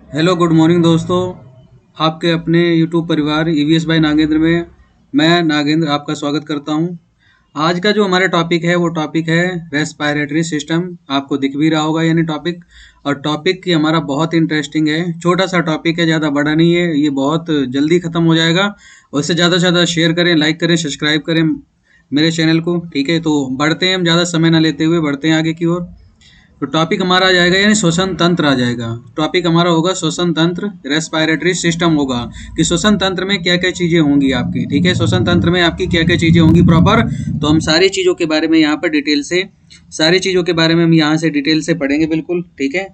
Hello good morning दोस्तों। आपके अपने यूट्यूब परिवार ईवीएस बाय नागेंद्र में मैं नागेंद्र आपका स्वागत करता हूं। आज का जो हमारा टॉपिक है वो टॉपिक है रेस्पिरेटरी सिस्टम। आपको दिख भी रहा होगा यानी टॉपिक। और टॉपिक की हमारा बहुत इंटरेस्टिंग है। छोटा सा टॉपिक है, ज़्यादा बड़ा नहीं है, ये बहुत जल्दी ख़त्म हो जाएगा। और इससे ज़्यादा से ज़्यादा शेयर करें, लाइक करें, सब्सक्राइब करें मेरे चैनल को। ठीक है, तो बढ़ते हैं, हम ज़्यादा समय ना लेते हुए बढ़ते हैं आगे की ओर। तो टॉपिक हमारा आ जाएगा यानी श्वसन तंत्र आ जाएगा। टॉपिक हमारा होगा श्वसन तंत्र, रेस्पिरेटरी सिस्टम होगा कि श्वसन तंत्र में क्या क्या चीज़ें होंगी आपकी। ठीक है, श्वसन तंत्र में आपकी क्या क्या चीज़ें होंगी प्रॉपर। तो हम सारी चीज़ों के बारे में यहाँ पर डिटेल से, सारी चीज़ों के बारे में हम यहाँ से डिटेल से पढ़ेंगे बिल्कुल। ठीक है,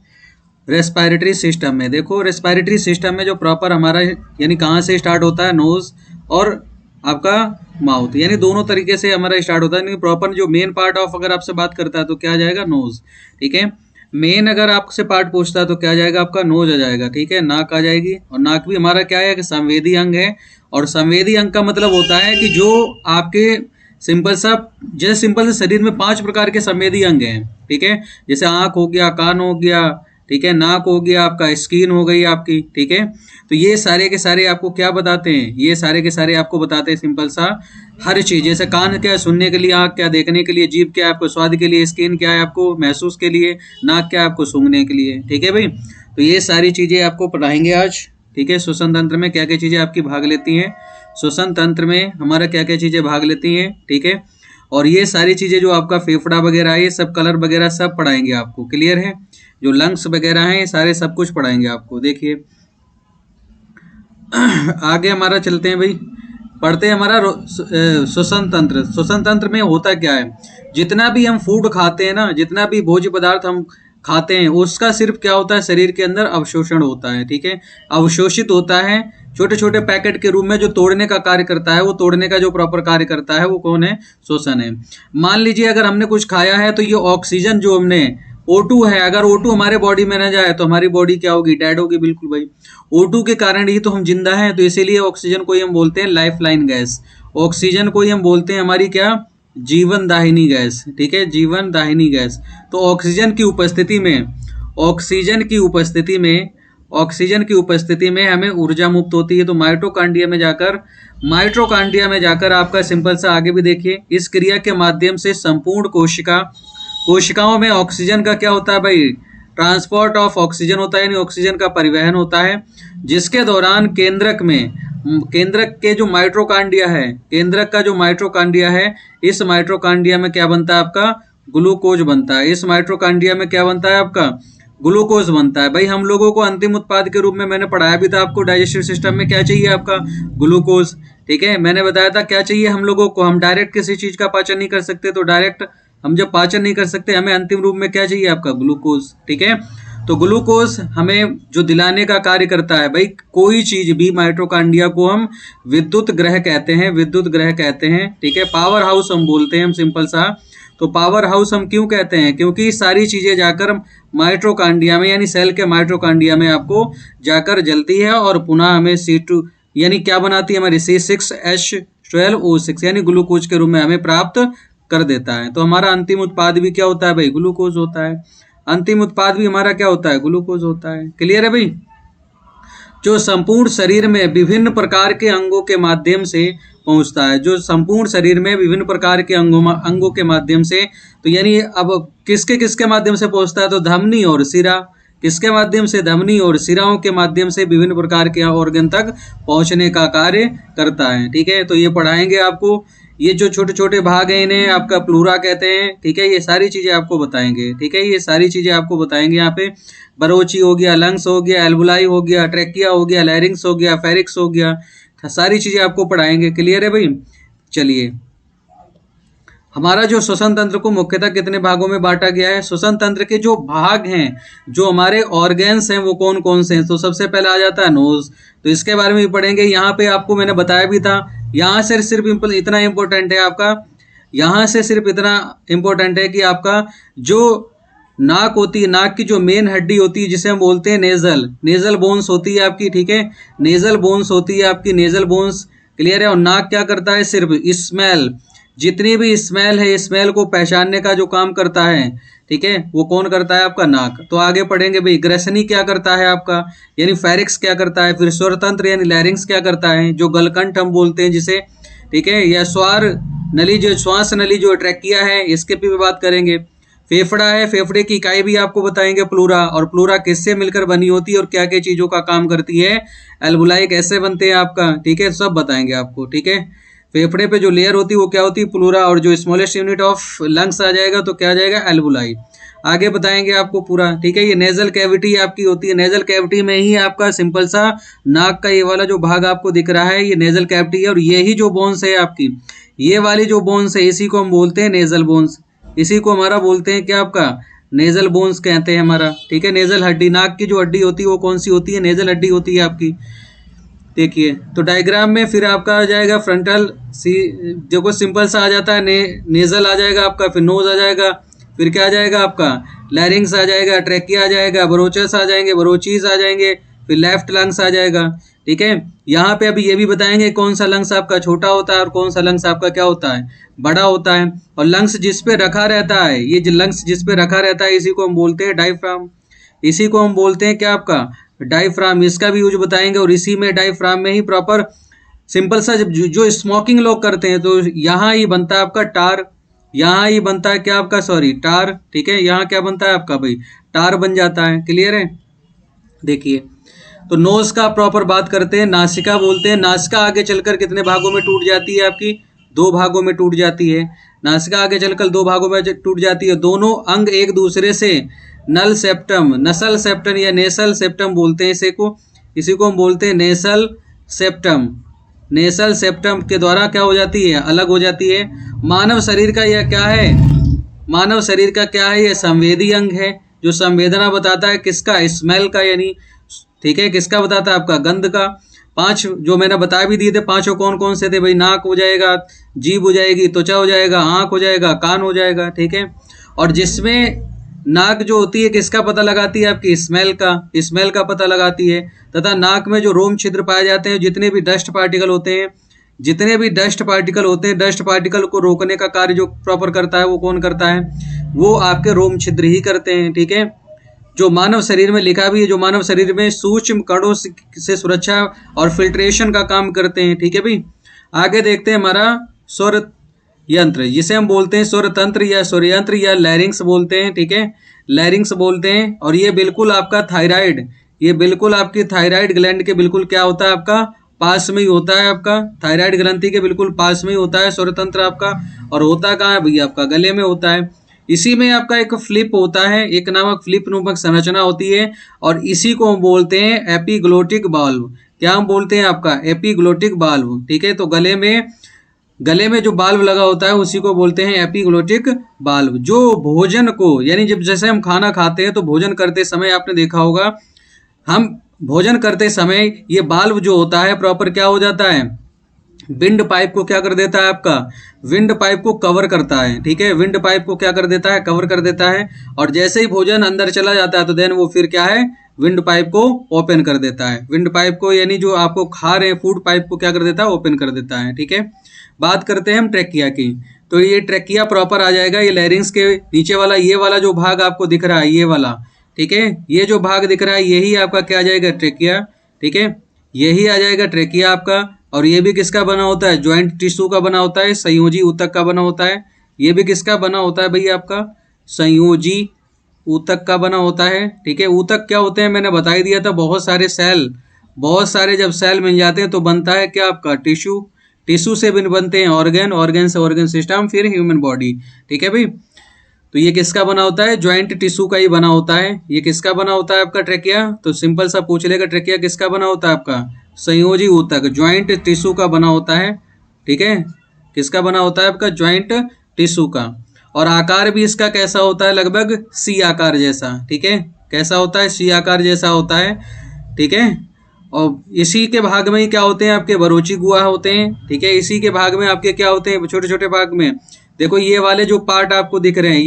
रेस्पिरेटरी सिस्टम में देखो, रेस्पिरेटरी सिस्टम में जो प्रॉपर हमारा यानी कहाँ से स्टार्ट होता है, नोज और आपका माउथ, यानी दोनों तरीके से हमारा स्टार्ट होता है। प्रॉपर जो मेन पार्ट ऑफ अगर आपसे बात करता है तो क्या आ जाएगा, नोज। ठीक है, मेन अगर आपसे पार्ट पूछता है तो क्या आ जाएगा, आपका नोज आ जाएगा। ठीक है, नाक आ जाएगी। और नाक भी हमारा क्या है कि संवेदी अंग है। और संवेदी अंग का मतलब होता है कि जो आपके सिंपल सा, जैसे सिंपल से शरीर में 5 प्रकार के संवेदी अंग हैं। ठीक है, जैसे आँख हो गया, कान हो गया, ठीक है, नाक हो गया, आपका स्किन हो गई आपकी। ठीक है, तो ये सारे के सारे आपको क्या बताते हैं, ये सारे के सारे आपको बताते हैं सिंपल सा हर चीज़। जैसे कान क्या है सुनने के लिए, आँख क्या देखने के लिए, जीभ क्या है आपको स्वाद के लिए, स्किन क्या है आपको महसूस के लिए, नाक क्या है आपको सूंघने के लिए। ठीक है भाई, तो ये सारी चीज़ें आपको पढ़ाएंगे आज। ठीक है, श्वसन तंत्र में क्या क्या चीज़ें आपकी भाग लेती हैं, श्वसन तंत्र में हमारा क्या क्या चीज़ें भाग लेती हैं। ठीक है, और ये सारी चीज़ें जो आपका फेफड़ा वगैरह है, ये सब कलर वगैरह सब पढ़ाएंगे आपको। क्लियर है, जो लंग्स वगैरह हैं ये सारे सब कुछ पढ़ाएंगे आपको। देखिए आगे हमारा चलते हैं भाई, पढ़ते हैं हमारा श्वसन तंत्र। श्वसन तंत्र में होता क्या है, जितना भी हम फूड खाते हैं ना, जितना भी भोज्य पदार्थ हम खाते हैं, उसका सिर्फ क्या होता है, शरीर के अंदर अवशोषण होता है। ठीक है, अवशोषित होता है छोटे छोटे पैकेट के रूप में। जो तोड़ने का कार्य करता है, वो तोड़ने का जो प्रॉपर कार्य करता है वो कौन है, श्वसन है। मान लीजिए अगर हमने कुछ खाया है तो ये ऑक्सीजन जो हमने O2 है, अगर O2 हमारे बॉडी में न जाए तो हमारी बॉडी क्या होगी, डेड होगी। बिल्कुल भाई, O2 के कारण ही तो हम जिंदा हैं। तो इसीलिए ऑक्सीजन को ही हम बोलते हैं लाइफ लाइन गैस। ऑक्सीजन को ही हम बोलते हैं हमारी क्या, जीवन दाहिनी गैस। ठीक है, जीवन दाहिनी गैस। तो ऑक्सीजन की उपस्थिति में, ऑक्सीजन की उपस्थिति में, ऑक्सीजन की उपस्थिति में हमें ऊर्जा मुक्त होती है। तो माइटोकांड्रिया में जाकर, माइटोकांड्रिया में जाकर आपका सिंपल सा आगे भी देखिए, इस क्रिया के माध्यम से संपूर्ण कोशिकाओं में ऑक्सीजन का क्या होता है भाई, ट्रांसपोर्ट ऑफ ऑक्सीजन होता है, यानी ऑक्सीजन का परिवहन होता है। जिसके दौरान केंद्रक में, केंद्रक के जो माइटोकांड्रिया है, केंद्रक का जो माइटोकांड्रिया है, इस माइटोकांड्रिया में क्या बनता है आपका, ग्लूकोज बनता है। इस माइटोकांड्रिया में क्या बनता है आपका, ग्लूकोज बनता है। भाई हम लोगों को अंतिम उत्पाद के रूप में मैंने पढ़ाया भी था आपको, डाइजेस्टिव सिस्टम में क्या चाहिए आपका, ग्लूकोज। ठीक है, मैंने बताया था क्या चाहिए हम लोगों को, हम डायरेक्ट किसी चीज का पाचन नहीं कर सकते, तो डायरेक्ट हम जब पाचन नहीं कर सकते, हमें अंतिम रूप में क्या चाहिए आपका, ग्लूकोज। ठीक है, तो ग्लूकोज हमें जो दिलाने का कार्य करता है भाई, कोई चीज भी, माइटोकांड्रिया को हम विद्युत ग्रह कहते हैं, विद्युत ग्रह कहते हैं। ठीक है, पावर हाउस हम बोलते हैं हम सिंपल सा। तो पावर हाउस हम क्यों कहते हैं, क्योंकि सारी चीजें जाकर माइटोकांड्रिया में यानी सेल के माइटोकांड्रिया में आपको जाकर जलती है और पुनः हमें C2 यानी क्या बनाती है हमारी C6H12O6 यानी ग्लूकोज के रूप में हमें प्राप्त कर देता है। तो हमारा अंतिम उत्पाद भी क्या होता है भाई, ग्लूकोज होता है। अंतिम उत्पाद भी हमारा क्या होता है, ग्लूकोज होता है। क्लियर है भाई, जो संपूर्ण शरीर में विभिन्न प्रकार के अंगों के माध्यम से पहुंचता है, जो संपूर्ण शरीर में विभिन्न प्रकार के अंगों के माध्यम से, तो यानी अब किसके किसके माध्यम से पहुंचता है, तो धमनी और शिरा। किसके माध्यम से, धमनी और शिराओं के माध्यम से विभिन्न प्रकार के ऑर्गन तक पहुंचने का कार्य करता है। ठीक है, तो ये पढ़ाएंगे आपको। ये जो छोटे छोटे भाग हैं इन्हें आपका प्लूरा कहते हैं। ठीक है, ये सारी चीजें आपको बताएंगे। ठीक है, ये सारी चीजें आपको बताएंगे यहाँ पे। बरोची हो गया, लंग्स हो गया, एल्वुलाई हो गया, ट्रेकिया हो गया, लैरिंग्स हो गया, फेरिक्स हो गया, सारी चीजें आपको पढ़ाएंगे। क्लियर है भाई, चलिए हमारा जो श्वसन तंत्र को मुख्यतः कितने भागों में बांटा गया है, श्वसन तंत्र के जो भाग हैं, जो हमारे ऑर्गेन्स हैं वो कौन कौन से हैं। तो सबसे पहले आ जाता है नोज, तो इसके बारे में भी पढ़ेंगे। यहाँ पे आपको मैंने बताया भी था, यहाँ से सिर्फ इतना इंपॉर्टेंट है आपका, यहाँ से सिर्फ इतना इंपॉर्टेंट है कि आपका जो नाक होती है, नाक की जो मेन हड्डी होती है जिसे हम बोलते हैं नेजल, नेजल बोन्स होती है आपकी। ठीक है, नेजल बोन्स होती है आपकी, नेजल बोन्स। क्लियर है, और नाक क्या करता है, सिर्फ स्मेल, जितनी भी स्मेल है, स्मेल को पहचानने का जो काम करता है, ठीक है, वो कौन करता है? आपका नाक। तो आगे पढ़ेंगे भाई, ग्रसनी क्या करता है आपका, यानी फेरिक्स क्या करता है, फिर स्वरतंत्र यानी लैरिंग्स क्या करता है, जो गलकंठ हम बोलते हैं जिसे, ठीक है, या स्वार नली जो श्वास नली जो ट्रैकिया है, इसके भी बात करेंगे। फेफड़ा है, फेफड़े की इकाई भी आपको बताएंगे प्लूरा, और प्लूरा किससे मिलकर बनी होती है और क्या क्या चीजों का काम करती है, एल्बुलाई कैसे बनते हैं आपका, ठीक है, सब बताएंगे आपको, ठीक है। फेफड़े पे जो लेयर होती है वो क्या होती है? प्लूरा, और जो स्मॉलेस्ट यूनिट ऑफ लंग्स आ जाएगा तो क्या आ जाएगा? एल्बुलाई। आगे बताएंगे आपको पूरा, ठीक है। ये नेजल कैविटी आपकी होती है, नेजल कैविटी में ही आपका सिंपल सा नाक का ये वाला जो भाग आपको दिख रहा है, ये नेजल कैविटी है, और ये ही जो बोन्स है आपकी, ये वाली जो बोन्स है, इसी को हम बोलते हैं नेजल बोन्स, इसी को हमारा बोलते हैं क्या आपका? नेजल बोन्स कहते हैं हमारा, ठीक है। नेजल हड्डी, नाक की जो हड्डी होती है वो कौन सी होती है? नेजल हड्डी होती है आपकी। देखिए तो डायग्राम में फिर आपका आ जाएगा फ्रंटल सी, देखो सिंपल सा आ जाता है, नेजल आ जाएगा आपका, फिर नोज आ जाएगा, फिर क्या आ जाएगा आपका? लैरिंग्स आ जाएगा, ट्रैकिया आ जाएगा, बरोचस आ जाएंगे, बरोचीज आ जाएंगे, फिर लेफ्ट लंग्स आ जाएगा, ठीक है। यहाँ पे अभी ये भी बताएंगे कौन सा लंग्स आपका छोटा होता है और कौन सा लंग्स आपका क्या होता है? बड़ा होता है। और लंग्स जिस पे रखा रहता है, ये जो लंग्स जिस पे रखा रहता है, इसी को हम बोलते हैं डायफ्राम, इसी को हम बोलते हैं क्या आपका? डायफ्राम। इसका भी यूज बताएंगे, और इसी में डायफ्राम में ही प्रॉपर सिंपल सा जब जो स्मोकिंग लोग करते हैं तो यहाँ ही बनता है आपका टार, यहाँ ही बनता है क्या आपका? सॉरी टार, ठीक है। यहाँ क्या बनता है आपका भाई? टार बन जाता है। क्लियर है? देखिए तो नोज का प्रॉपर बात करते हैं, नासिका बोलते हैं। नासिका आगे चलकर कितने भागों में टूट जाती है आपकी? 2 भागों में टूट जाती है। नासिका आगे चलकर 2 भागों में टूट जाती है। दोनों अंग एक दूसरे से नल सेप्टम, नसल सेप्टम या नेसल सेप्टम बोलते हैं इसी को हम बोलते हैं नेसल सेप्टम। नेसल सेप्टम के द्वारा क्या हो जाती है? अलग हो जाती है। मानव शरीर का यह क्या है? मानव शरीर का क्या है? यह संवेदी अंग है, जो संवेदना बताता है किसका? स्मेल का, यानी ठीक है, किसका बताता है? आपका गंध का। 5 जो मैंने बता भी दिए थे, 5 कौन कौन से थे भाई? नाक हो जाएगा, जीभ हो जाएगी, त्वचा हो जाएगा, आंख हो जाएगा, कान हो जाएगा, ठीक है। और जिसमें नाक जो होती है किसका पता लगाती है? आपकी स्मेल का, स्मेल का पता लगाती है। तथा नाक में जो रोम छिद्र पाए जाते हैं, जितने भी डस्ट पार्टिकल होते हैं, जितने भी डस्ट पार्टिकल होते हैं, डस्ट पार्टिकल को रोकने का कार्य जो प्रॉपर करता है वो कौन करता है? वो आपके रोम छिद्र ही करते हैं, ठीक है। जो मानव शरीर में लिखा भी है, जो मानव शरीर में सूक्ष्म कणों से सुरक्षा और फिल्ट्रेशन का काम करते हैं, ठीक है भाई। आगे देखते हैं हमारा स्वर यंत्र, जिसे हम बोलते हैं स्वर तंत्र या स्वरयंत्र या लैरिंग्स बोलते हैं, ठीक है, लैरिंग्स बोलते हैं। और ये बिल्कुल आपका थायराइड, ये बिल्कुल आपकी थायराइड ग्लैंड के बिल्कुल क्या होता है? आपका पास में ही होता है, आपका थायराइड ग्रंथि के बिल्कुल पास में ही होता है स्वर तंत्र आपका। और होता कहाँ है भैया? आपका गले में होता है। इसी में आपका एक फ्लिप होता है, एक नामक फ्लिप नामक संरचना होती है, और इसी को हम बोलते हैं एपिग्लोटिक वाल्व। क्या हम बोलते हैं? आपका एपिग्लोटिक वाल्व, ठीक है। तो गले में जो वाल्व लगा होता है उसी को बोलते हैं एपिग्लोटिक वाल्व। जो भोजन को, यानी जब जैसे हम खाना खाते हैं तो भोजन करते समय आपने देखा होगा, हम भोजन करते समय ये वाल्व जो होता है प्रॉपर क्या हो जाता है? विंड पाइप को क्या कर देता है? आपका विंड पाइप को कवर करता है, ठीक है। विंड पाइप को क्या कर देता है? कवर कर देता है। और जैसे ही भोजन अंदर चला जाता है तो देन वो फिर क्या है? विंड पाइप को ओपन कर देता है। विंड पाइप को, यानी जो आपको खा रहे हैं फूड पाइप को क्या कर देता है? ओपन कर देता है, ठीक है। बात करते हैं हम ट्रेकिया की, तो ये ट्रेकिया प्रॉपर आ जाएगा। ये लैरिंग्स के नीचे वाला ये वाला जो भाग आपको दिख रहा है, ये वाला, ठीक है, ये जो भाग दिख रहा है यही आपका क्या आ जाएगा? ट्रेकिया, ठीक है, यही आ जाएगा ट्रेकिया आपका। और ये भी किसका बना होता है? ज्वाइंट टिश्यू का बना होता है, संयोजी ऊतक का बना होता है। ये भी किसका बना होता है भैया? आपका संयोजी ऊतक का बना होता है, ठीक है। ऊतक क्या होते हैं मैंने बता ही दिया था, बहुत सारे सेल, बहुत सारे जब सेल मिल जाते हैं तो बनता है क्या? आपका टिश्यू। टिश्यू से भी बनते हैं ऑर्गन, ऑर्गन से ऑर्गन सिस्टम, फिर ह्यूमन बॉडी, ठीक है भाई। तो ये किसका बना होता है? ज्वाइंट टिश्यू का ही बना होता है। ये किसका बना होता है आपका ट्रेकिया? तो सिंपल सा पूछ लेगा, ट्रेकिया किसका बना होता है? आपका संयोजी ऊतक, ज्वाइंट टिश्यू का बना होता है, ठीक है। किसका बना होता है? आपका ज्वाइंट टिश्यू का। और आकार भी इसका कैसा होता है? लगभग सी आकार जैसा, ठीक है। कैसा होता है? सी आकार जैसा होता है, ठीक है। और इसी के भाग में ही क्या होते हैं? आपके बरोची गुहा होते हैं, ठीक है। इसी के भाग में आपके क्या होते हैं? छोटे छोटे भाग में देखो, ये वाले जो पार्ट आपको दिख रहे हैं,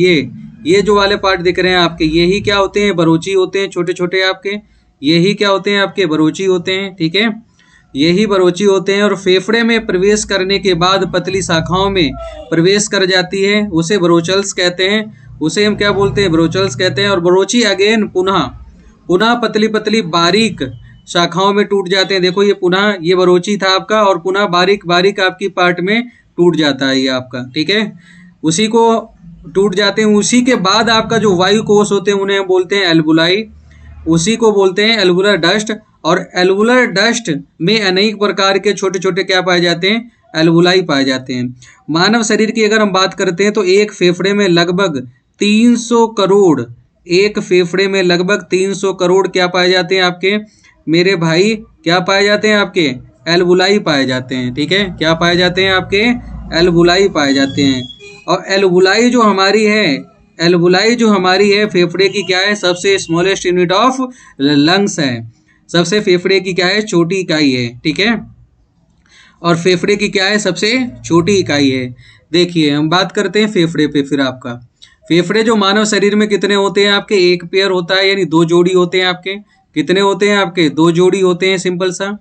ये जो वाले पार्ट दिख रहे हैं आपके, यही क्या होते हैं? बरोची होते हैं, छोटे छोटे आपके, यही क्या होते हैं? आपके बरोची होते हैं, ठीक है। यही बरोची होते हैं और फेफड़े में प्रवेश करने के बाद पतली शाखाओं में प्रवेश कर जाती है, उसे ब्रोचल्स कहते हैं। उसे हम क्या बोलते हैं? ब्रोचल्स कहते हैं। और बरोची अगेन पुनः पतली पतली बारीक शाखाओं में टूट जाते हैं। देखो ये पुनः, ये बरोची था आपका और पुनः बारीक बारीक आपकी पार्ट में टूट जाता है ये आपका, ठीक है। उसी को टूट जाते हैं। उसी के बाद आपका जो वायु कोश होते हैं उन्हें हम बोलते हैं एल्बुलाई, उसी को बोलते हैं एल्बुलर डस्ट। और एल्बुलर डस्ट में अनेक प्रकार के छोटे छोटे क्या पाए जाते हैं? एल्बुलाई पाए जाते हैं। मानव शरीर की अगर हम बात करते हैं तो एक फेफड़े में लगभग 300 करोड़, एक फेफड़े में लगभग 300 करोड़ क्या पाए जाते हैं आपके मेरे भाई? क्या पाए जाते हैं आपके? एल्बुलाई पाए जाते हैं, ठीक है। क्या पाए जाते हैं आपके? एल्बुलाई पाए जाते हैं। और एल्बुलाई जो हमारी है फेफड़े की क्या है? सबसे स्मॉलेस्ट यूनिट ऑफ लंग्स है। सबसे फेफड़े की क्या है? छोटी इकाई है, ठीक है। और फेफड़े की क्या है? सबसे छोटी इकाई है। देखिए हम बात करते हैं फेफड़े पे। फिर आपका फेफड़े जो मानव शरीर में कितने होते हैं आपके? एक पेयर होता है, यानी 2 जोड़ी होते हैं आपके। कितने होते हैं आपके? 2 जोड़ी होते हैं, सिंपल सा,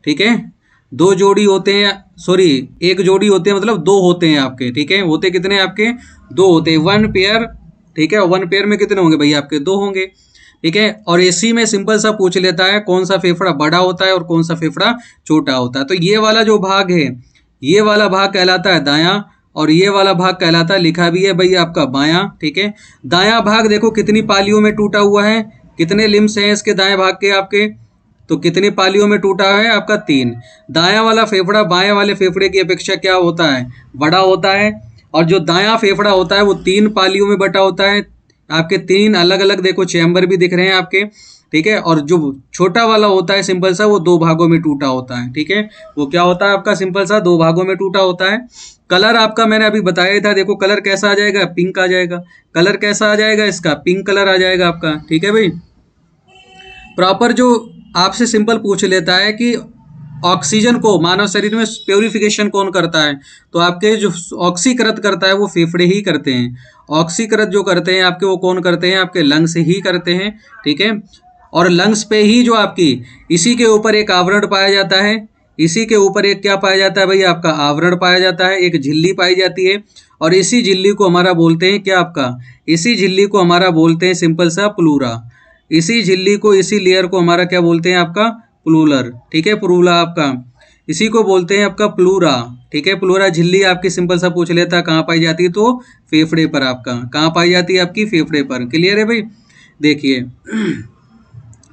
ठीक है। 2 जोड़ी होते हैं, सॉरी 1 जोड़ी होते हैं, मतलब 2 होते हैं आपके, ठीक है। होते कितने आपके? 2 होते हैं, 1 पेयर, ठीक है। 1 पेयर में कितने होंगे भाई आपके? 2 होंगे, ठीक है। और इसी में सिंपल सा पूछ लेता है कौन सा फेफड़ा बड़ा होता है और कौन सा फेफड़ा छोटा होता है। तो ये वाला जो भाग है, ये वाला भाग कहलाता है दायां और ये वाला भाग कहलाता है, लिखा भी है भाई आपका, बायां, ठीक है। दायां भाग देखो कितनी पालियों में टूटा हुआ है, कितने लिम्स हैं इसके दाएं भाग के आपके? तो कितनी पालियों में टूटा है आपका? 3। दायां वाला फेफड़ा बाएं वाले फेफड़े की अपेक्षा क्या होता है? बड़ा होता है। और जो दायां फेफड़ा होता है वो 3 पालियों में बटा होता है आपके। 3 अलग अलग देखो चैम्बर भी दिख रहे हैं आपके, ठीक है। और जो छोटा वाला होता है सिंपल सा, वो 2 भागों में टूटा होता है, ठीक है। वो क्या होता है आपका? सिंपल सा 2 भागों में टूटा होता है। कलर आपका मैंने अभी बताया ही था, देखो कलर कैसा आ जाएगा? पिंक आ जाएगा। कलर कैसा आ जाएगा इसका? पिंक कलर आ जाएगा आपका, ठीक है भाई। प्रॉपर जो आपसे सिंपल पूछ लेता है कि ऑक्सीजन को मानव शरीर में प्योरिफिकेशन कौन करता है? तो आपके जो ऑक्सीकृत करता है वो फेफड़े ही करते हैं। ऑक्सीकृत जो करते हैं आपके, वो कौन करते हैं? आपके लंग्स ही करते हैं, ठीक है। और लंग्स पे ही जो आपकी, इसी के ऊपर एक आवरण पाया जाता है, इसी के ऊपर एक क्या पाया जाता है भाई आपका? आवरण पाया जाता है, एक झिल्ली पाई जाती है। और इसी झिल्ली को हमारा बोलते हैं क्या आपका? इसी झिल्ली को हमारा बोलते हैं सिंपल सा प्लूरा। इसी झिल्ली को, इसी लेयर को हमारा क्या बोलते हैं आपका? प्लूलर, ठीक है। प्लूरा आपका, इसी को बोलते हैं आपका प्लूरा, ठीक है। प्लूरा झिल्ली आपकी सिंपल सा पूछ लेता है कहाँ पाई जाती है? तो फेफड़े पर आपका। कहाँ पाई जाती है आपकी? फेफड़े पर। क्लियर है भाई? देखिए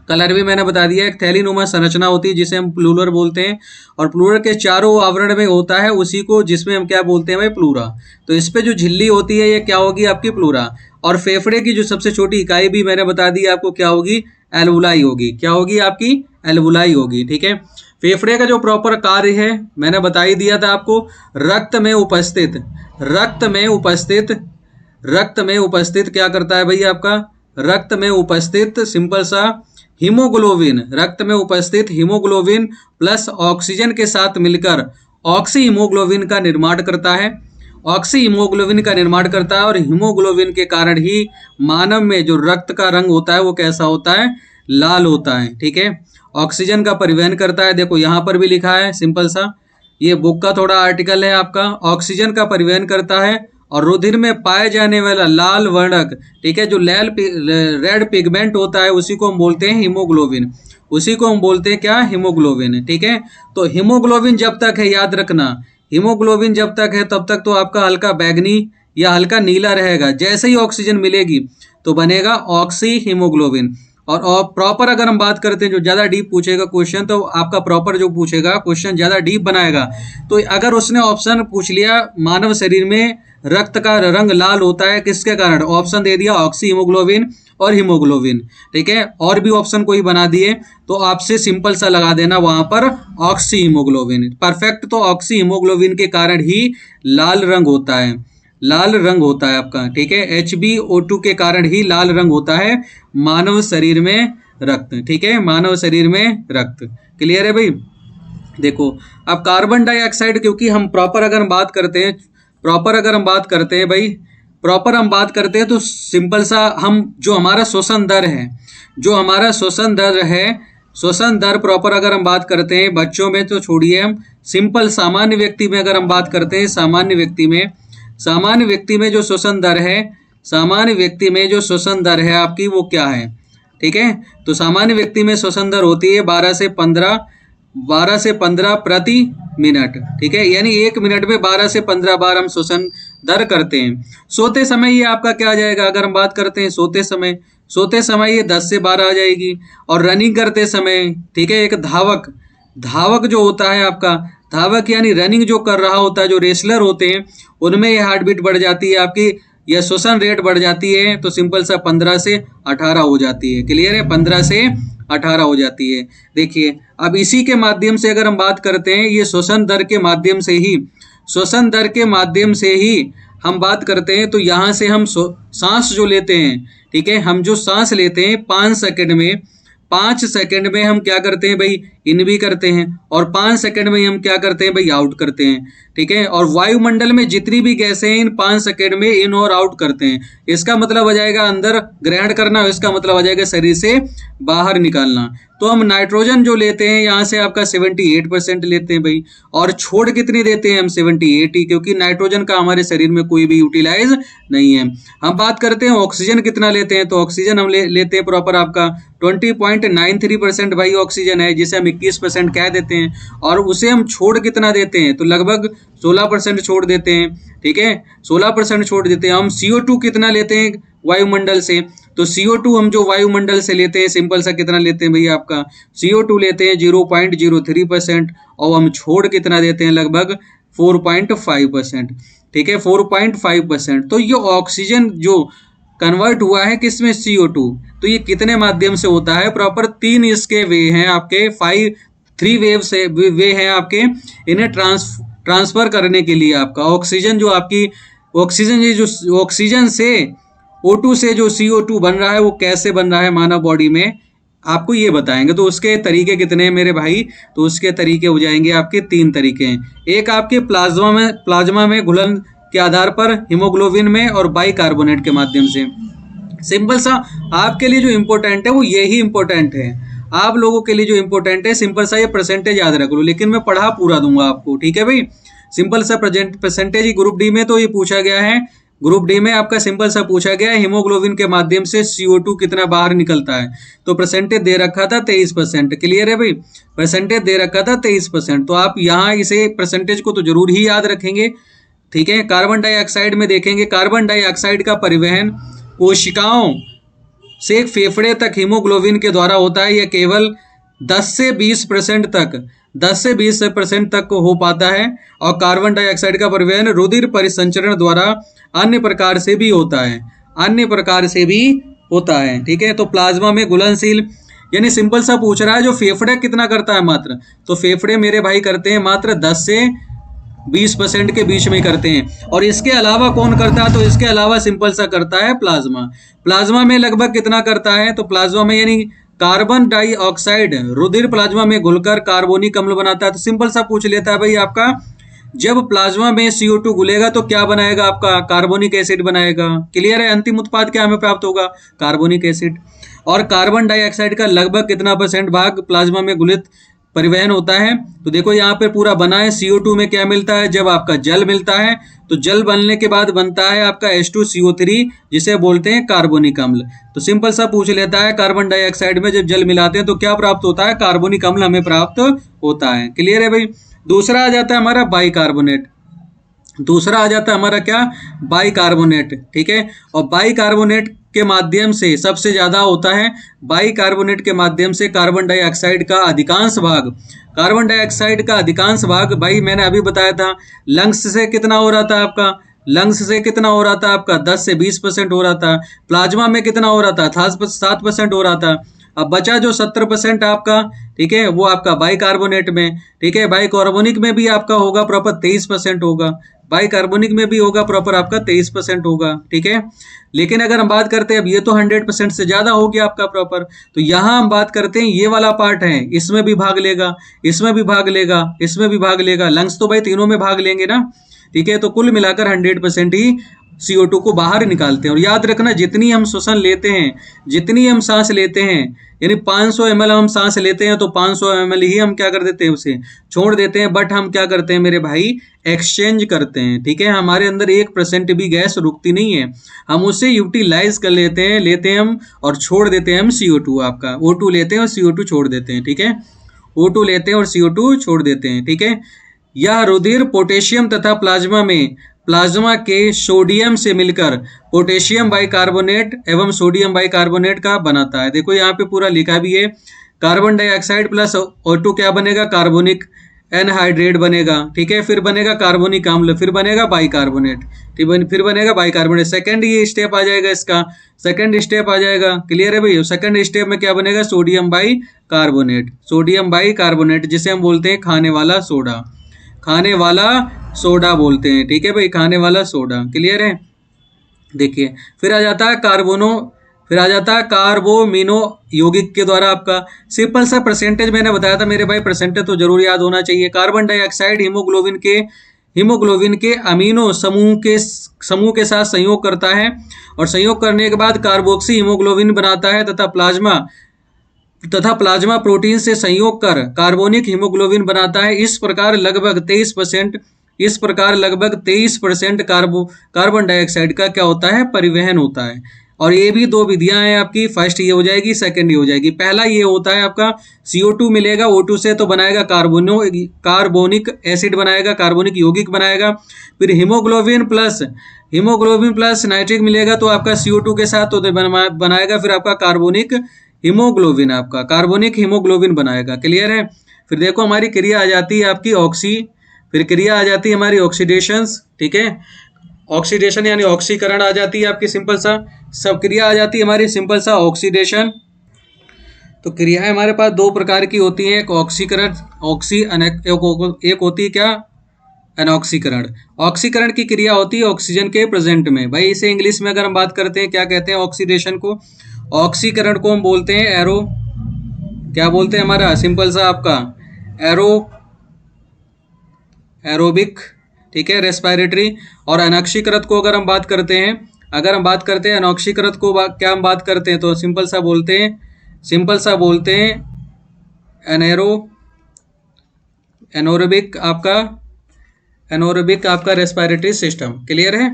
कलर भी मैंने बता दिया। एक थैलीनुमा संरचना होती है जिसे हम प्लूरल बोलते हैं, और प्लूरल के चारों आवरण में होता है उसी को, जिसमें हम क्या बोलते हैं भाई? प्लूरा। तो इस पे जो झिल्ली होती है ये क्या होगी आपकी? प्लूरा। और फेफड़े की जो सबसे छोटी इकाई भी मैंने बता दी आपको, क्या होगी? एल्वुलाई होगी। क्या होगी आपकी? एल्वुलाई होगी, ठीक है। फेफड़े का जो प्रॉपर कार्य है मैंने बता ही दिया था आपको। रक्त में उपस्थित क्या करता है भाई आपका? रक्त में उपस्थित सिंपल सा हीमोग्लोबिन, रक्त में उपस्थित हीमोग्लोबिन प्लस ऑक्सीजन के साथ मिलकर ऑक्सी हीमोग्लोबिन का निर्माण करता है। ऑक्सी हीमोग्लोबिन का निर्माण करता है और हीमोग्लोबिन के कारण ही मानव में जो रक्त का रंग होता है वो कैसा होता है? लाल होता है, ठीक है। ऑक्सीजन का परिवहन करता है, देखो यहाँ पर भी लिखा है सिंपल सा, ये बुक का थोड़ा आर्टिकल है आपका। ऑक्सीजन का परिवहन करता है और रुधिर में पाए जाने वाला लाल वर्णक, ठीक है, जो रेड पिगमेंट होता है उसी को हम बोलते हैं हीमोग्लोबिन। उसी को हम बोलते हैं क्या? हीमोग्लोबिन, ठीक है। तो हीमोग्लोबिन जब तक है, याद रखना, हीमोग्लोबिन जब तक है तब तक तो आपका हल्का बैगनी या हल्का नीला रहेगा। जैसे ही ऑक्सीजन मिलेगी तो बनेगा ऑक्सी हीमोग्लोबिन। और प्रॉपर अगर हम बात करते हैं, जो ज़्यादा डीप पूछेगा क्वेश्चन, तो आपका प्रॉपर जो पूछेगा क्वेश्चन ज़्यादा डीप बनाएगा। तो अगर उसने ऑप्शन पूछ लिया मानव शरीर में रक्त का रंग लाल होता है किसके कारण, ऑप्शन दे दिया ऑक्सी हीमोग्लोबिन और हीमोग्लोबिन, ठीक है, और भी ऑप्शन कोई बना दिए तो आपसे सिंपल सा लगा देना वहां पर ऑक्सी हीमोग्लोबिन। परफेक्ट। तो ऑक्सी हीमोग्लोबिन के कारण ही लाल रंग होता है, लाल रंग होता है आपका, ठीक है। HbO2 के कारण ही लाल रंग होता है मानव शरीर में रक्त, ठीक है, मानव शरीर में रक्त। क्लियर है भाई? देखो अब कार्बन डाइऑक्साइड, क्योंकि हम प्रॉपर अगर हम बात करते हैं, भाई प्रॉपर हम बात करते हैं तो सिंपल सा हम जो हमारा श्वसन दर है, श्वसन दर प्रॉपर अगर हम बात करते हैं बच्चों में तो छोड़िए, हम सिंपल सामान्य व्यक्ति में अगर हम बात करते हैं, सामान्य व्यक्ति में जो श्वसन दर है, सामान्य व्यक्ति में जो श्वसन दर है आपकी वो क्या है, ठीक है। तो सामान्य व्यक्ति में श्वसन दर होती है 12 से 15 प्रति मिनट, ठीक है। यानी 1 मिनट में 12 से 15 बार हम श्वसन दर करते हैं। सोते समय ये आपका क्या आ जाएगा, अगर हम बात करते हैं सोते समय ये 10 से 12 आ जाएगी। और रनिंग करते समय, ठीक है, एक धावक जो होता है आपका, धावक यानी रनिंग जो कर रहा होता है, जो रेसलर होते हैं, उनमें ये हार्ट बीट बढ़ जाती है आपकी, यह श्वसन रेट बढ़ जाती है, तो सिंपल सा 15 से 18 हो जाती है। क्लियर है, 15 से 18 हो जाती है। देखिए अब इसी के माध्यम से अगर हम बात करते हैं, ये श्वसन दर के माध्यम से ही हम बात करते हैं, तो यहाँ से हम सांस जो लेते हैं, ठीक है, हम जो सांस लेते हैं 5 सेकंड में हम क्या करते हैं भाई, इन भी करते हैं, और 5 सेकंड में हम क्या करते हैं भाई, आउट करते हैं, ठीक है। और वायुमंडल में जितनी भी गैसें हैं इन 5 सेकंड में इन और आउट करते हैं। इसका मतलब आ जाएगा अंदर ग्रहण करना, इसका मतलब आ जाएगा शरीर से बाहर निकालना। तो हम नाइट्रोजन जो लेते हैं यहाँ से आपका 78% लेते हैं भाई, और छोड़ कितनी देते हैं हम, 78 ही, क्योंकि नाइट्रोजन का हमारे शरीर में कोई भी यूटिलाइज नहीं है। हम बात करते हैं ऑक्सीजन कितना लेते हैं, तो ऑक्सीजन हम लेते हैं प्रॉपर आपका 20.93% भाई ऑक्सीजन है, जिसे हम 21% कह देते हैं। और उसे हम छोड़ कितना देते हैं, तो लगभग 16% छोड़ देते हैं, ठीक है, 16% छोड़ देते हैं। हम CO2 कितना लेते हैं वायुमंडल से, तो CO2 हम जो वायुमंडल से लेते हैं, सिंपल सा कितना लेते हैं भैया, आपका CO2 लेते हैं 0.03%, और हम छोड़ कितना देते हैं, लगभग 4.5%, ठीक है, 4.5%। तो ये ऑक्सीजन जो कन्वर्ट हुआ है किसमें, CO2, तो ये कितने माध्यम से होता है, प्रॉपर 3 इसके वे हैं आपके, 3 वे हैं आपके, इन्हें ट्रांसफर करने के लिए आपका ऑक्सीजन जो आपकी ऑक्सीजन से O2 से जो CO2 बन रहा है, वो कैसे बन रहा है मानव बॉडी में, आपको ये बताएंगे। तो उसके तरीके कितने हैं मेरे भाई, तो उसके तरीके हो जाएंगे आपके 3 तरीके हैं। एक आपके प्लाज्मा में घुलन के आधार पर, हीमोग्लोबिन में, और बाइकार्बोनेट के माध्यम से। सिंपल सा आपके लिए जो इम्पोर्टेंट है वो यही इम्पोर्टेंट है, आप लोगों के लिए जो इम्पोर्टेंट है, सिंपल सा ये परसेंटेज याद रख लो, लेकिन मैं पढ़ा पूरा दूंगा आपको, ठीक है भाई। सिंपल सा परसेंटेज ही ग्रुप डी में तो ये पूछा गया है, ग्रुप डी में आपका सिंपल सा पूछा गया है, हीमोग्लोबिन के माध्यम से CO2 कितना बाहर निकलता है, तो परसेंटेज दे रखा था 23%। क्लियर है भाई, परसेंटेज दे रखा था 23%, तो आप यहाँ इसे परसेंटेज को तो जरूर ही याद रखेंगे, ठीक है। कार्बन डाइऑक्साइड में देखेंगे, कार्बन डाइऑक्साइड का परिवहन कोशिकाओं से फेफड़े तक हीमोग्लोबिन के द्वारा होता है, यह केवल 10 से 20% तक हो पाता है। और कार्बन डाइऑक्साइड का परिवहन रुधिर परिसंचरण द्वारा अन्य प्रकार से भी होता है, ठीक है। तो प्लाज्मा में घुलनशील, यानी सिंपल सा पूछ रहा है जो फेफड़े कितना करता है मात्र, तो फेफड़े मेरे भाई करते हैं मात्र 10 से 20% के बीच में करते हैं। और इसके अलावा कौन करता है, तो इसके अलावा सिंपल सा करता है प्लाज्मा में लगभग कितना करता है, तो प्लाज्मा में यानी कार्बन डाइऑक्साइड रुधिर प्लाज्मा में घुलकर कार्बोनिक अम्ल बनाता है। तो सिंपल सा पूछ लेता है भाई आपका, जब प्लाज्मा में CO2 घुलेगा तो क्या बनाएगा, आपका कार्बोनिक एसिड बनाएगा। क्लियर है, अंतिम उत्पाद क्या हमें प्राप्त होगा, कार्बोनिक एसिड। और कार्बन डाइऑक्साइड का लगभग कितना % भाग प्लाज्मा में घुलित परिवहन होता है, तो देखो यहाँ पे पूरा बना है। CO2 में क्या मिलता है, जब आपका जल मिलता है, तो जल बनने के बाद बनता है आपका H2CO3, जिसे बोलते हैं कार्बोनिक अम्ल। तो सिंपल सा पूछ लेता है, कार्बन डाइऑक्साइड में जब जल मिलाते हैं तो क्या प्राप्त होता है, कार्बोनिक अम्ल हमें प्राप्त होता है। क्लियर है भाई। दूसरा आ जाता है हमारा बाइकार्बोनेट, बाइकार्बोनेट, ठीक है। और बाइकार्बोनेट के माध्यम से सबसे ज्यादा होता है, बाइकार्बोनेट के माध्यम से कार्बन डाइऑक्साइड का अधिकांश भाग भाई मैंने अभी बताया था, लंग्स से कितना हो रहा था आपका 10 से 20% हो रहा था। प्लाज्मा में कितना हो रहा था, 7% हो रहा था। अब बचा जो 70% आपका, ठीक है, वो आपका बाइकार्बोनेट में, ठीक है। बाइकार्बोनिक में भी आपका होगा प्रॉपर 23% होगा, बाइकार्बोनिक में भी होगा प्रॉपर आपका 23% होगा, ठीक है। लेकिन अगर हम बात करते हैं, अब ये तो 100% से ज्यादा हो गया आपका प्रॉपर, तो यहाँ हम बात करते हैं ये वाला पार्ट है, इसमें भी भाग लेगा, इसमें भी भाग लेगा, लंग्स तो भाई तीनों में भाग लेंगे ना, ठीक है। तो कुल मिलाकर 100% ही CO2 को बाहर निकालते हैं। और याद रखना, जितनी हम श्वसन लेते हैं, जितनी हम सांस लेते हैं, यानी 500 ml हम सांस लेते हैं तो 500 ml ही हम क्या कर देते हैं, उसे छोड़ देते हैं। बट हम क्या करते हैं मेरे भाई, एक्सचेंज करते हैं, ठीक है। हमारे अंदर 1% भी गैस रुकती नहीं है, हम उसे यूटिलाइज कर लेते हैं हम, और छोड़ देते हैं हम CO2 आपका, O2 लेते हैं और CO2 छोड़ देते हैं, ठीक है। O2 लेते हैं और CO2 छोड़ देते हैं, ठीक है। यह रुधिर पोटेशियम तथा प्लाज्मा के सोडियम से मिलकर पोटेशियम बाइकार्बोनेट एवं सोडियम बाइकार्बोनेट का बनाता है। देखो यहाँ पे पूरा लिखा भी है, कार्बन डाइऑक्साइड प्लस O2 क्या बनेगा, कार्बोनिक एनहाइड्रेट बनेगा, ठीक है। फिर बनेगा कार्बोनिक अम्ल, फिर बनेगा बाइकार्बोनेट, फिर बनेगा बाइकार्बोनेट। सेकंड ये स्टेप आ जाएगा, इसका सेकंड स्टेप आ जाएगा, क्लियर है भाई। सेकंड स्टेप में क्या बनेगा, सोडियम बाइकार्बोनेट, सोडियम बाइकार्बोनेट जिसे हम बोलते हैं खाने वाला सोडा, खाने वाला सोडा बोलते हैं, ठीक है भाई, खाने वाला सोडा, क्लियर है। देखिए फिर आ जाता है कार्बोमिनो यौगिक के द्वारा आपका सिंपल सा परसेंटेज मैंने बताया था मेरे भाई, परसेंटेज तो जरूर याद होना चाहिए। कार्बन डाइऑक्साइड हीमोग्लोबिन के अमीनो समूह के साथ संयोग करता है, और संयोग करने के बाद कार्बोक्सी हीमोग्लोबिन बनाता है तथा प्लाज्मा प्रोटीन से संयोग कर कार्बोनिक हीमोग्लोबिन बनाता है। इस प्रकार लगभग 23% कार्बन डाइऑक्साइड का क्या होता है, परिवहन होता है। और ये भी दो विधियां हैं आपकी, फर्स्ट ये हो जाएगी, सेकंड ये हो जाएगी। पहला ये होता है आपका CO2 मिलेगा, O2 से तो बनाएगा कार्बोनिक एसिड बनाएगा, कार्बोनिक यौगिक बनाएगा। फिर हीमोग्लोबिन प्लस नाइट्रिक मिलेगा तो आपका CO2 के साथ तो बनाएगा फिर आपका कार्बोनिक हीमोग्लोबिन बनाएगा, क्लियर है। फिर देखो हमारी क्रिया आ जाती है आपकी फिर क्रिया आ जाती है हमारी ऑक्सीडेशन, ठीक है। ऑक्सीडेशन यानी ऑक्सीकरण आ जाती है आपकी, सिंपल सा सब क्रिया आ जाती है हमारी, सिंपल सा ऑक्सीडेशन। तो क्रियाएं हमारे पास दो प्रकार की होती हैं, एक ऑक्सीकरण, एक होती है क्या, अनऑक्सीकरण। ऑक्सीकरण की क्रिया होती है ऑक्सीजन के प्रेजेंट में। भाई इसे इंग्लिश में अगर हम बात करते हैं क्या कहते हैं, ऑक्सीडेशन को, ऑक्सीकरण को हम बोलते हैं क्या बोलते हैं हमारा, सिंपल सा आपका एरोबिक, ठीक है, रेस्पिरेटरी। और अनॉक्सीकृत को अगर हम बात करते हैं अनॉक्सीकृत को क्या हम बात करते हैं, तो सिंपल सा बोलते हैं एनोरोबिक आपका रेस्पिरेटरी सिस्टम, क्लियर है।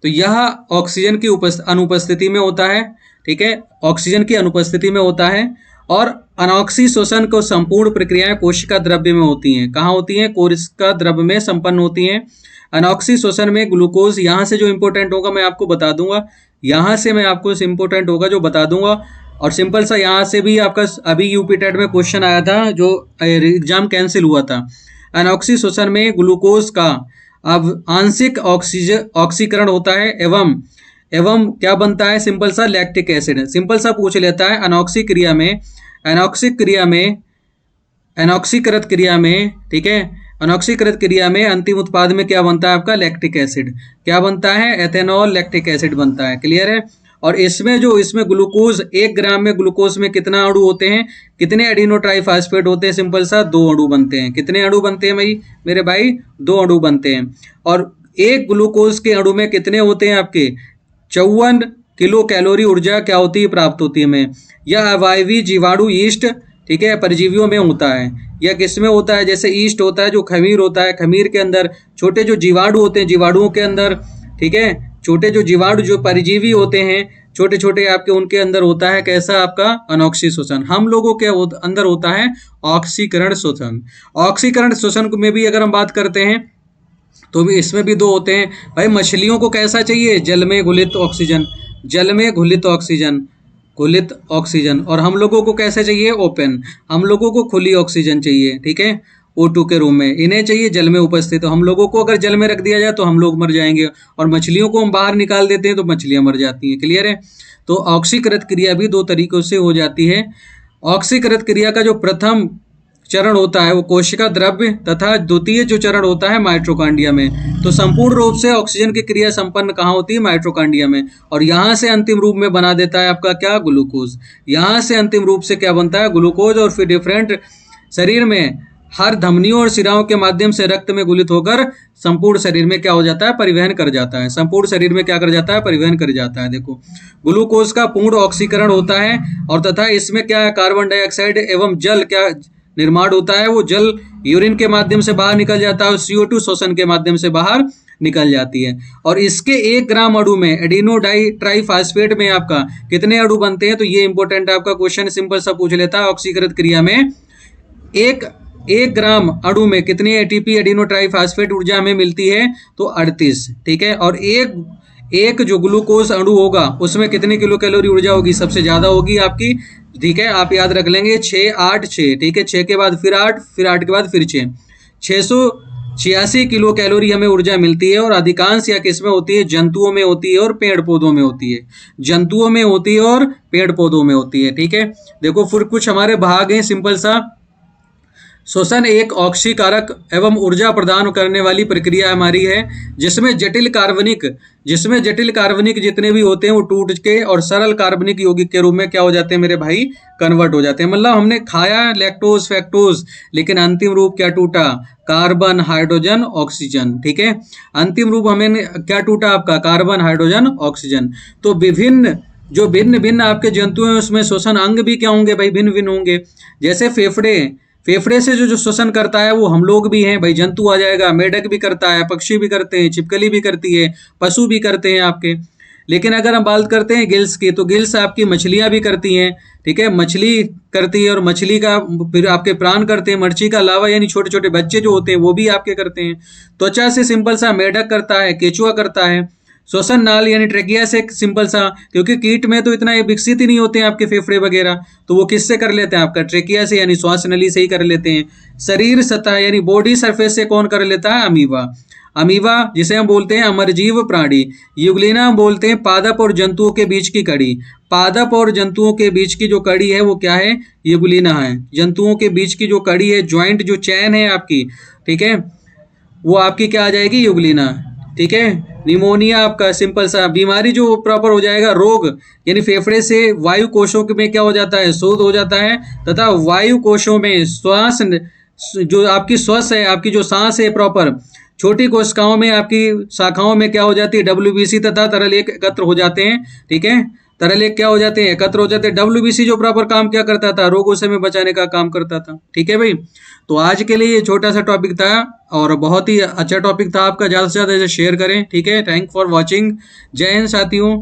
तो यह ऑक्सीजन की अनुपस्थिति में होता है, ठीक है, ऑक्सीजन की अनुपस्थिति में होता है। और अनॉक्सी शोषण को संपूर्ण प्रक्रियाएं कोशिका द्रव्य में होती हैं। कहाँ होती हैं, कोशिका द्रव्य में संपन्न होती हैं। अनॉक्सी शोषण में ग्लूकोज, यहाँ से जो इंपॉर्टेंट होगा मैं आपको बता दूंगा, और सिंपल सा यहाँ से भी आपका अभी यूपी टेट में क्वेश्चन आया था जो एग्जाम कैंसिल हुआ था। अनॉक्सी शोषण में ग्लूकोज का अब आंशिक ऑक्सीकरण होता है एवं क्या बनता है, सिंपल सा लैक्टिक एसिड। सिंपल सा पूछ लेता है अनॉक्सीकृत क्रिया में अंतिम उत्पाद में क्या बनता है आपका, लैक्टिक एसिड। क्या बनता है, एथेनॉल लैक्टिक एसिड बनता है, क्लियर है। और इसमें ग्लूकोज, 1 ग्राम में ग्लूकोज में कितना अणु होते हैं, कितने एडिनो ट्राइफॉस्फेट होते हैं, सिंपल सा 2 अणु बनते हैं। कितने अणु बनते हैं मेरे भाई, 2 अणु बनते हैं। और एक ग्लूकोज के अणु में कितने होते हैं आपके, 54 किलो कैलोरी ऊर्जा क्या होती है, प्राप्त होती है हमें। यह अवायवी जीवाणु ईस्ट, ठीक है, परजीवियों में होता है। यह किसमें होता है, जैसे ईस्ट होता है जो खमीर होता है, खमीर के अंदर छोटे जो जीवाणु होते हैं, जीवाणुओं के अंदर, ठीक है, छोटे जो जीवाणु जो परजीवी होते हैं छोटे छोटे आपके, उनके अंदर होता है कैसा आपका, अनॉक्सी शोषण। हम लोगों के अंदर होता है ऑक्सीकरण शोषण। ऑक्सीकरण शोषण में भी अगर हम बात करते हैं तो भी इसमें भी 2 होते हैं। भाई मछलियों को कैसा चाहिए, जल में घुलित ऑक्सीजन, और हम लोगों को कैसे चाहिए, ओपन, हम लोगों को खुली ऑक्सीजन चाहिए, ठीक है, O2 के रूम में। इन्हें चाहिए जल में उपस्थित। तो हम लोगों को अगर जल में रख दिया जाए तो हम लोग मर जाएंगे, और मछलियों को हम बाहर निकाल देते हैं तो मछलियां मर जाती हैं, क्लियर है। तो ऑक्सीकृत क्रिया भी 2 तरीकों से हो जाती है। ऑक्सीकृत क्रिया का जो प्रथम चरण होता है वो कोशिका द्रव्य, तथा द्वितीय जो चरण होता है माइटोकॉन्ड्रिया में। तो संपूर्ण रूप से ऑक्सीजन की क्रिया संपन्न कहाँ होती है, माइटोकॉन्ड्रिया में। और यहाँ से अंतिम रूप में बना देता है आपका क्या, ग्लूकोज। यहाँ से अंतिम रूप से क्या बनता है, ग्लूकोज। और फिर शरीर में हर धमनियों और सिराओं के माध्यम से रक्त में घुलित होकर संपूर्ण शरीर में क्या हो जाता है, परिवहन कर जाता है। संपूर्ण शरीर में क्या कर जाता है, परिवहन कर जाता है। देखो, ग्लूकोज का पूर्ण ऑक्सीकरण होता है और तथा इसमें क्या है, कार्बन डाइऑक्साइड एवं जल क्या निर्माण होता है, वो जल यूरिन के माध्यम से बाहर निकल जाता है और CO2 शोषण के माध्यम से बाहर निकल जाती है। और इसके 1 ग्राम अणु में एडिनो डाई ट्राईफास्फेट में आपका कितने अणु बनते हैं, तो ये इंपॉर्टेंट आपका क्वेश्चन सिंपल सा पूछ लेता है। ऑक्सीकृत क्रिया में एक ग्राम अणु में कितनी एटीपी एडिनो ट्राईफास्फेट ऊर्जा हमें मिलती है, तो 38। ठीक है, और एक जो ग्लूकोज अणु होगा उसमें कितनी किलो कैलोरी ऊर्जा होगी, सबसे ज्यादा होगी आपकी। ठीक है, आप याद रख लेंगे 6 8 6। ठीक है, 6 के बाद फिर 8, फिर 8 के बाद फिर 6, 686 किलो कैलोरी हमें ऊर्जा मिलती है। और अधिकांश या किसमें होती है, जंतुओं में होती है और पेड़ पौधों में होती है। जंतुओं में होती है और पेड़ पौधों में होती है। ठीक है, देखो फिर कुछ हमारे भाग हैं सिंपल सा। श्वसन एक ऑक्सीकारक एवं ऊर्जा प्रदान करने वाली प्रक्रिया हमारी है, जिसमें जटिल कार्बनिक जितने भी होते हैं वो टूट के और सरल कार्बनिक यौगिक के रूप में क्या हो जाते हैं मेरे भाई, कन्वर्ट हो जाते हैं। मतलब हमने खाया लैक्टोज फैक्टोज, लेकिन अंतिम रूप क्या टूटा, कार्बन हाइड्रोजन ऑक्सीजन। ठीक है, अंतिम रूप हमें क्या टूटा आपका, कार्बन हाइड्रोजन ऑक्सीजन। तो भिन्न भिन्न आपके जंतु हैं उसमें श्वसन अंग भी क्या होंगे भाई, भिन्न भिन्न होंगे। जैसे फेफड़े से जो श्वसन करता है वो हम लोग भी हैं भाई, जंतु आ जाएगा। मेढक भी करता है, पक्षी भी करते हैं, छिपकली भी करती है, पशु भी करते हैं आपके। लेकिन अगर हम बात करते हैं गिल्स की, तो गिल्स आपकी मछलियां भी करती हैं। ठीक है, मछली करती है और मछली का फिर आपके प्राण करते हैं। मच्छी का लावा यानी छोटे छोटे बच्चे जो होते हैं वो भी आपके करते हैं। त्वचा से सिंपल सा मेढक करता है, केचुआ करता है। श्वसन नाल यानी ट्रेकिया से सिंपल सा, क्योंकि कीट में तो इतना ये विकसित ही नहीं होते हैं आपके फेफड़े वगैरह, तो वो किससे कर लेते हैं, आपका ट्रेकिया से यानी श्वास नली से ही कर लेते हैं। शरीर सतह यानी बॉडी सरफेस से कौन कर लेता है, अमीबा जिसे हम बोलते हैं अमरजीव प्राणी। युगलिना हम बोलते हैं पादप और जंतुओं के बीच की कड़ी। पादप और जंतुओं के बीच की जो कड़ी है वो क्या है, युगलिना है। जंतुओं के बीच की जो कड़ी है, ज्वाइंट जो चैन है आपकी, ठीक है, वो आपकी क्या आ जाएगी, युगलिना। ठीक है, निमोनिया आपका सिंपल सा बीमारी जो प्रॉपर हो जाएगा, रोग यानी फेफड़े से वायु कोशों में क्या हो जाता है, शोध हो जाता है, तथा वायु कोशों में श्वास जो आपकी श्वास है, आपकी जो सांस है प्रॉपर, छोटी कोशिकाओं में आपकी शाखाओं में क्या हो जाती है, WBC तथा तरलेख एकत्र हो जाते हैं। ठीक है, तरलेख क्या हो जाते हैं, एकत्र हो जाते हैं। WBC जो प्रॉपर काम क्या करता था, रोगों से में बचाने का काम करता था। ठीक है भाई, तो आज के लिए ये छोटा सा टॉपिक था और बहुत ही अच्छा टॉपिक था आपका। ज़्यादा से ज़्यादा इसे शेयर करें। ठीक है, थैंक फॉर वॉचिंग। जय हिंद साथियों।